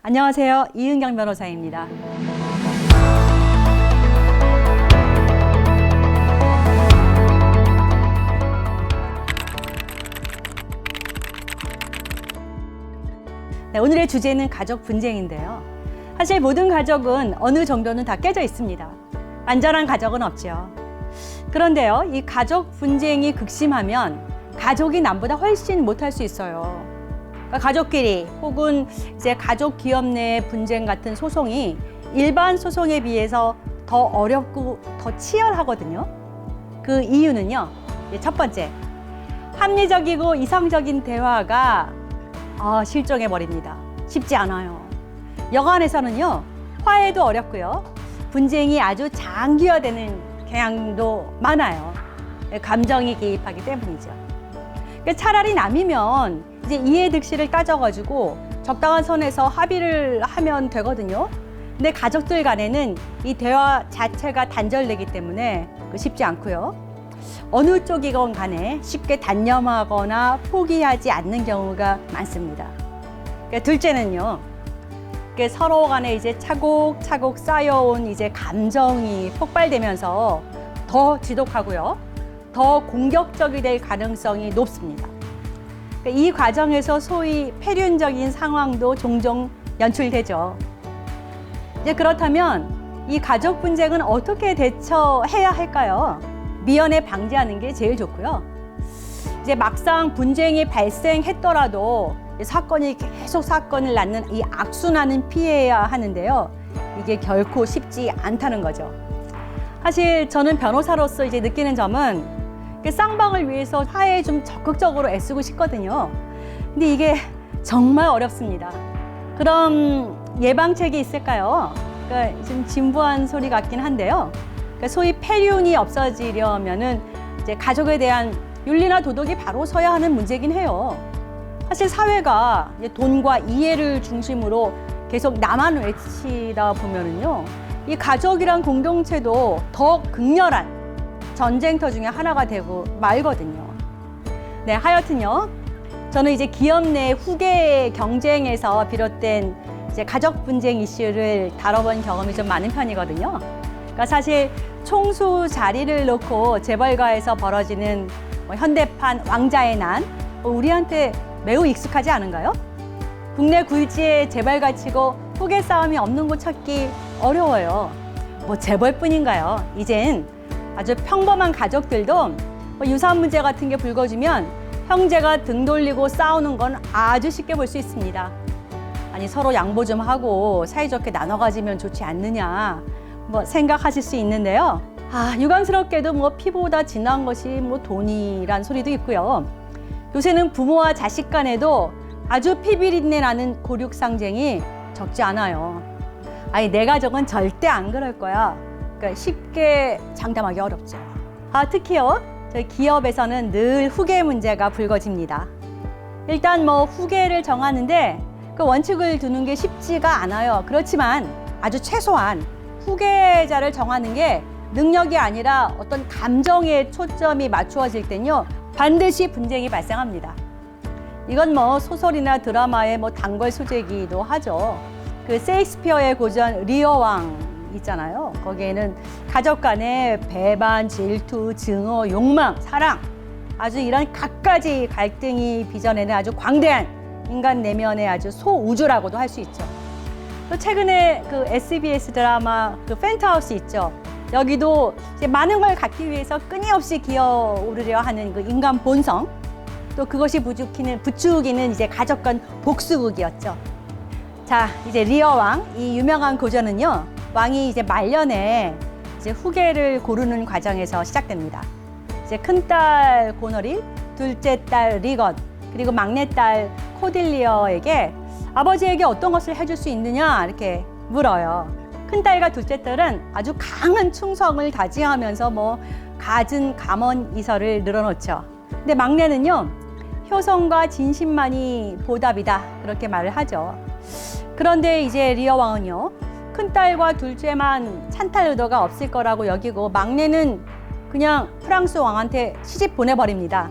안녕하세요. 이은경 변호사입니다. 네, 오늘의 주제는 가족 분쟁인데요. 사실 모든 가족은 어느 정도는 다 깨져 있습니다. 완전한 가족은 없죠. 그런데요, 이 가족 분쟁이 극심하면 가족이 남보다 훨씬 못할 수 있어요. 그러니까 가족끼리 혹은 이제 가족 기업 내 분쟁 같은 소송이 일반 소송에 비해서 더 어렵고 더 치열하거든요. 그 이유는요, 첫 번째, 합리적이고 이성적인 대화가 실종해 버립니다. 쉽지 않아요. 여간에서는요, 화해도 어렵고요, 분쟁이 아주 장기화되는 경향도 많아요. 감정이 개입하기 때문이죠. 그러니까 차라리 남이면 이제 이해득실을 따져가지고 적당한 선에서 합의를 하면 되거든요. 근데 가족들 간에는 이 대화 자체가 단절되기 때문에 쉽지 않고요. 어느 쪽이건 간에 쉽게 단념하거나 포기하지 않는 경우가 많습니다. 그러니까 둘째는요, 서로 간에 이제 차곡차곡 쌓여온 이제 감정이 폭발되면서 더 지독하고요, 더 공격적이 될 가능성이 높습니다. 이 과정에서 소위 폐륜적인 상황도 종종 연출되죠. 이제 그렇다면 이 가족 분쟁은 어떻게 대처해야 할까요? 미연에 방지하는 게 제일 좋고요. 이제 막상 분쟁이 발생했더라도 사건이 계속 사건을 낳는 이 악순환은 피해야 하는데요. 이게 결코 쉽지 않다는 거죠. 사실 저는 변호사로서 이제 느끼는 점은 쌍방을 위해서 화해에 좀 적극적으로 애쓰고 싶거든요. 근데 이게 정말 어렵습니다. 그럼 예방책이 있을까요? 그러니까 좀 진부한 소리 같긴 한데요. 그러니까 소위 폐륜이 없어지려면은 이제 가족에 대한 윤리나 도덕이 바로 서야 하는 문제긴 해요. 사실 사회가 돈과 이해를 중심으로 계속 나만 외치다 보면은요, 이 가족이란 공동체도 더 극렬한 전쟁터 중에 하나가 되고 말거든요. 네, 하여튼요, 저는 이제 기업 내 후계 경쟁에서 비롯된 이제 가족 분쟁 이슈를 다뤄본 경험이 좀 많은 편이거든요. 그러니까 사실 총수 자리를 놓고 재벌가에서 벌어지는 현대판 왕자의 난, 우리한테 매우 익숙하지 않은가요? 국내 굴지의 재벌가치고 후계 싸움이 없는 곳 찾기 어려워요. 재벌뿐인가요? 이젠 아주 평범한 가족들도 유산 문제 같은 게 불거지면 형제가 등 돌리고 싸우는 건 아주 쉽게 볼 수 있습니다. 아니, 서로 양보 좀 하고 사이좋게 나눠 가지면 좋지 않느냐 생각하실 수 있는데요. 유감스럽게도 피보다 진한 것이 돈이란 소리도 있고요. 요새는 부모와 자식 간에도 아주 피비린내 나는 고륙상쟁이 적지 않아요. 아니, 내 가족은 절대 안 그럴 거야. 그러니까 쉽게 장담하기 어렵죠. 특히요, 저희 기업에서는 늘 후계 문제가 불거집니다. 일단 후계를 정하는데 그 원칙을 두는 게 쉽지가 않아요. 그렇지만 아주 최소한 후계자를 정하는 게 능력이 아니라 어떤 감정에 초점이 맞추어질 땐요, 반드시 분쟁이 발생합니다. 이건 소설이나 드라마의 단골 소재이기도 하죠. 그 셰익스피어의 고전 리어 왕 있잖아요. 거기에는 가족 간의 배반, 질투, 증오, 욕망, 사랑, 아주 이런 갖가지 갈등이 빚어내는 아주 광대한 인간 내면의 아주 소우주라고도 할 수 있죠. 또 최근에 그 SBS 드라마 그 펜트하우스 있죠. 여기도 이제 많은 걸 갖기 위해서 끊임없이 기어오르려 하는 그 인간 본성, 또 그것이 부추기는 이제 가족 간 복수극이었죠. 자, 이제 리어 왕, 이 유명한 고전은요, 왕이 이제 말년에 이제 후계를 고르는 과정에서 시작됩니다. 이제 큰딸 고너리, 둘째 딸 리건, 그리고 막내딸 코딜리어에게 아버지에게 어떤 것을 해줄 수 있느냐 이렇게 물어요. 큰딸과 둘째 딸은 아주 강한 충성을 다지하면서 갖은 감언 이설을 늘어놓죠. 근데 막내는요, 효성과 진심만이 보답이다 그렇게 말을 하죠. 그런데 이제 리어 왕은요, 큰딸과 둘째만 찬탈 의도가 없을 거라고 여기고 막내는 그냥 프랑스 왕한테 시집 보내버립니다.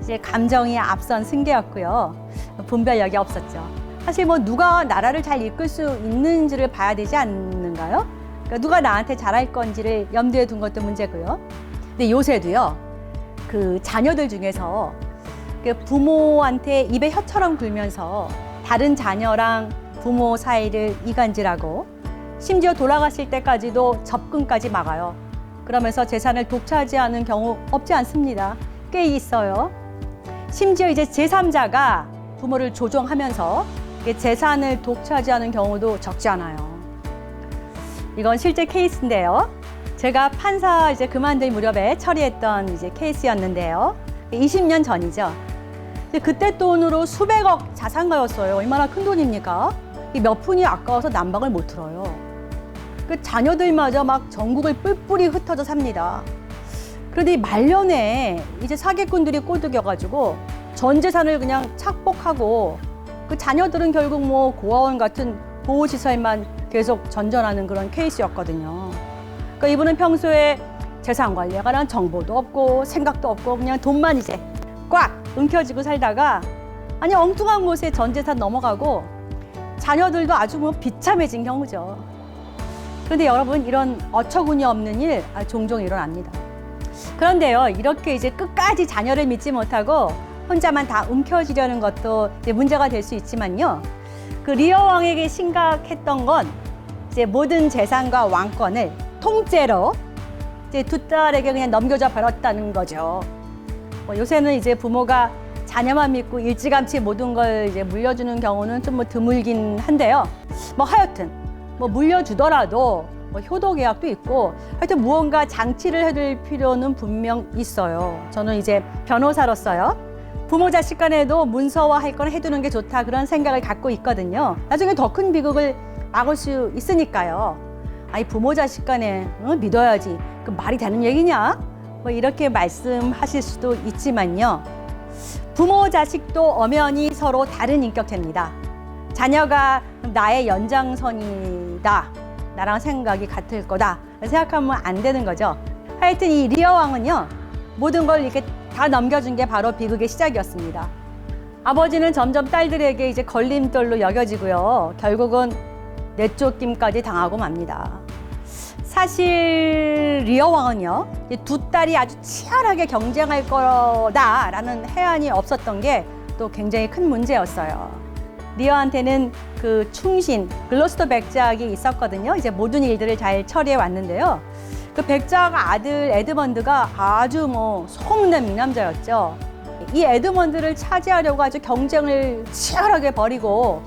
이제 감정이 앞선 승계였고요. 분별력이 없었죠. 사실 뭐 누가 나라를 잘 이끌 수 있는지를 봐야 되지 않는가요? 그러니까 누가 나한테 잘할 건지를 염두에 둔 것도 문제고요. 근데 요새도요, 그 자녀들 중에서 그 부모한테 입에 혀처럼 굴면서 다른 자녀랑 부모 사이를 이간질하고 심지어 돌아가실 때까지도 접근까지 막아요. 그러면서 재산을 독차지하는 경우 없지 않습니다. 꽤 있어요. 심지어 이제 제3자가 부모를 조종하면서 재산을 독차지하는 경우도 적지 않아요. 이건 실제 케이스인데요. 제가 판사 이제 그만둘 무렵에 처리했던 이제 케이스였는데요. 20년 전이죠. 그때 돈으로 수백억 자산가였어요. 얼마나 큰 돈입니까? 몇 푼이 아까워서 난방을 못 틀어요. 그 자녀들마저 막 전국을 뿔뿔이 흩어져 삽니다. 그런데 이 말년에 이제 사기꾼들이 꼬드겨가지고 전 재산을 그냥 착복하고 그 자녀들은 결국 뭐 고아원 같은 보호시설만 계속 전전하는 그런 케이스였거든요. 그러니까 이분은 평소에 재산 관리에 관한 정보도 없고 생각도 없고 그냥 돈만 이제 꽉 움켜쥐고 살다가 아니 엉뚱한 곳에 전 재산 넘어가고 자녀들도 아주 뭐 비참해진 경우죠. 그런데 여러분 이런 어처구니 없는 일 종종 일어납니다. 그런데요, 이렇게 이제 끝까지 자녀를 믿지 못하고 혼자만 다 움켜쥐려는 것도 이제 문제가 될 수 있지만요. 그 리어 왕에게 심각했던 건 이제 모든 재산과 왕권을 통째로 이제 두 딸에게 그냥 넘겨줘 버렸다는 거죠. 요새는 이제 부모가 자녀만 믿고 일찌감치 모든 걸 이제 물려주는 경우는 좀 뭐 드물긴 한데요. 뭐 하여튼 뭐 물려주더라도 뭐 효도 계약도 있고 하여튼 무언가 장치를 해둘 필요는 분명 있어요. 저는 이제 변호사로서요. 부모 자식 간에도 문서화할 건 해두는 게 좋다 그런 생각을 갖고 있거든요. 나중에 더 큰 비극을 막을 수 있으니까요. 아니 부모 자식 간에 믿어야지 그 말이 되는 얘기냐? 뭐 이렇게 말씀하실 수도 있지만요. 부모 자식도 엄연히 서로 다른 인격체입니다. 자녀가 나의 연장선이다. 나랑 생각이 같을 거다. 생각하면 안 되는 거죠. 하여튼 이 리어 왕은요. 모든 걸 이렇게 다 넘겨준 게 바로 비극의 시작이었습니다. 아버지는 점점 딸들에게 이제 걸림돌로 여겨지고요. 결국은 내쫓김까지 당하고 맙니다. 사실 리어 왕은요, 두 딸이 아주 치열하게 경쟁할 거다라는 해안이 없었던 게 또 굉장히 큰 문제였어요. 리어한테는 그 충신, 글로스터 백작이 있었거든요. 이제 모든 일들을 잘 처리해 왔는데요. 그 백작 아들 에드먼드가 아주 뭐 소문난 미남자였죠. 이 에드먼드를 차지하려고 아주 경쟁을 치열하게 벌이고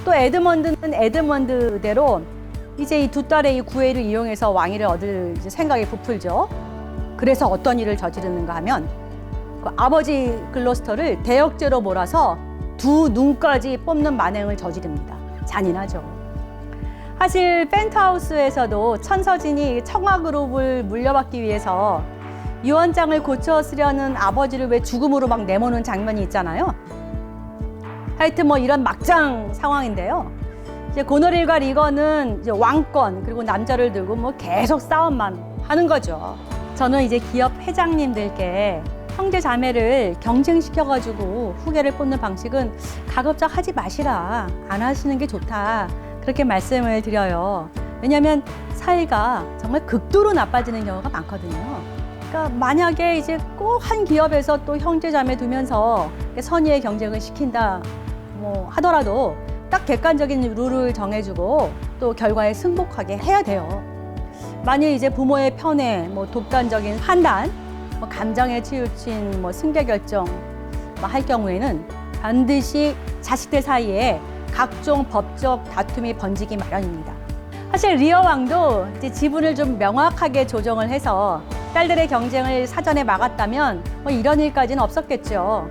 또 에드먼드는 에드먼드대로 이제 이 두 딸의 이 구애를 이용해서 왕위를 얻을 이제 생각이 부풀죠. 그래서 어떤 일을 저지르는가 하면 그 아버지 글로스터를 대역죄로 몰아서 두 눈까지 뽑는 만행을 저지릅니다. 잔인하죠. 사실 펜트하우스에서도 천서진이 청화그룹을 물려받기 위해서 유언장을 고쳐 쓰려는 아버지를 왜 죽음으로 막 내모는 장면이 있잖아요. 하여튼 뭐 이런 막장 상황인데요. 이제 고노릴과 리건은 이제 왕권 그리고 남자를 들고 뭐 계속 싸움만 하는 거죠. 저는 이제 기업 회장님들께 형제 자매를 경쟁시켜가지고 후계를 뽑는 방식은 가급적 하지 마시라. 안 하시는 게 좋다. 그렇게 말씀을 드려요. 왜냐하면 사이가 정말 극도로 나빠지는 경우가 많거든요. 그러니까 만약에 이제 꼭 한 기업에서 또 형제 자매 두면서 선의의 경쟁을 시킨다 뭐 하더라도 딱 객관적인 룰을 정해주고 또 결과에 승복하게 해야 돼요. 만일 이제 부모의 편에 뭐 독단적인 판단, 뭐 감정에 치우친 뭐 승계 결정 뭐 할 경우에는 반드시 자식들 사이에 각종 법적 다툼이 번지기 마련입니다. 사실 리어 왕도 이제 지분을 좀 명확하게 조정을 해서 딸들의 경쟁을 사전에 막았다면 뭐 이런 일까지는 없었겠죠.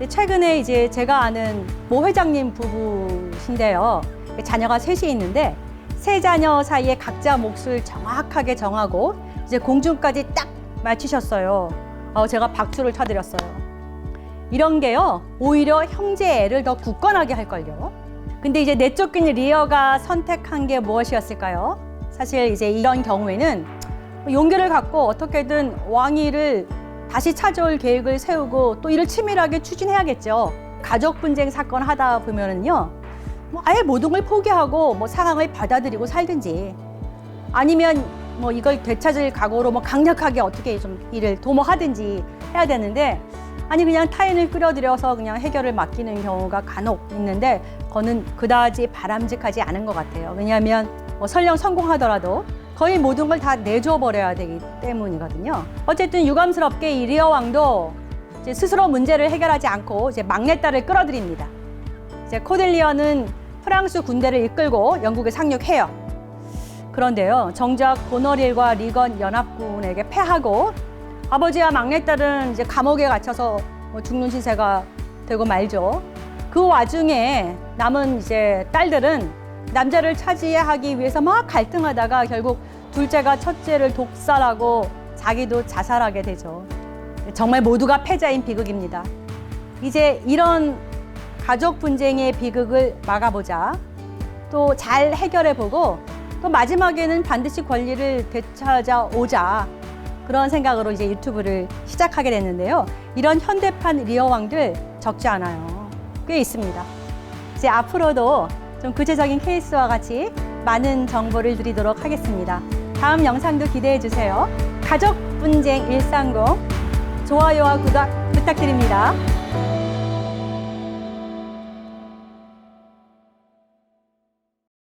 최근에 이제 제가 아는 모 회장님 부부신데요. 자녀가 셋이 있는데 세 자녀 사이에 각자 몫을 정확하게 정하고 이제 공중까지 딱 맞추셨어요. 제가 박수를 쳐드렸어요. 이런 게요, 오히려 형제 애를 더 굳건하게 할걸요. 근데 이제 내쫓긴 리어가 선택한 게 무엇이었을까요? 사실 이제 이런 경우에는 용기를 갖고 어떻게든 왕위를 다시 찾아올 계획을 세우고 또 이를 치밀하게 추진해야겠죠. 가족 분쟁 사건 하다 보면은요, 뭐 아예 모든 걸 포기하고 뭐 상황을 받아들이고 살든지, 아니면 뭐 이걸 되찾을 각오로 뭐 강력하게 어떻게 좀 일을 도모하든지 해야 되는데, 아니 그냥 타인을 끌어들여서 그냥 해결을 맡기는 경우가 간혹 있는데, 그거는 그다지 바람직하지 않은 것 같아요. 왜냐하면 뭐 설령 성공하더라도 거의 모든 걸 다 내줘 버려야 되기 때문이거든요. 어쨌든 유감스럽게 이 리어 왕도 이제 스스로 문제를 해결하지 않고 이제 막내딸을 끌어들입니다. 이제 코델리어는 프랑스 군대를 이끌고 영국에 상륙해요. 그런데요, 정작 고너릴과 리건 연합군에게 패하고 아버지와 막내딸은 이제 감옥에 갇혀서 뭐 죽는 신세가 되고 말죠. 그 와중에 남은 이제 딸들은 남자를 차지하기 위해서 막 갈등하다가 결국 둘째가 첫째를 독살하고 자기도 자살하게 되죠. 정말 모두가 패자인 비극입니다. 이제 이런 가족 분쟁의 비극을 막아보자, 또 잘 해결해보고 또 마지막에는 반드시 권리를 되찾아오자, 그런 생각으로 이제 유튜브를 시작하게 됐는데요. 이런 현대판 리어 왕들 적지 않아요. 꽤 있습니다. 이제 앞으로도 좀 구체적인 케이스와 같이 많은 정보를 드리도록 하겠습니다. 다음 영상도 기대해 주세요. 가족 분쟁 130 좋아요와 구독 부탁드립니다.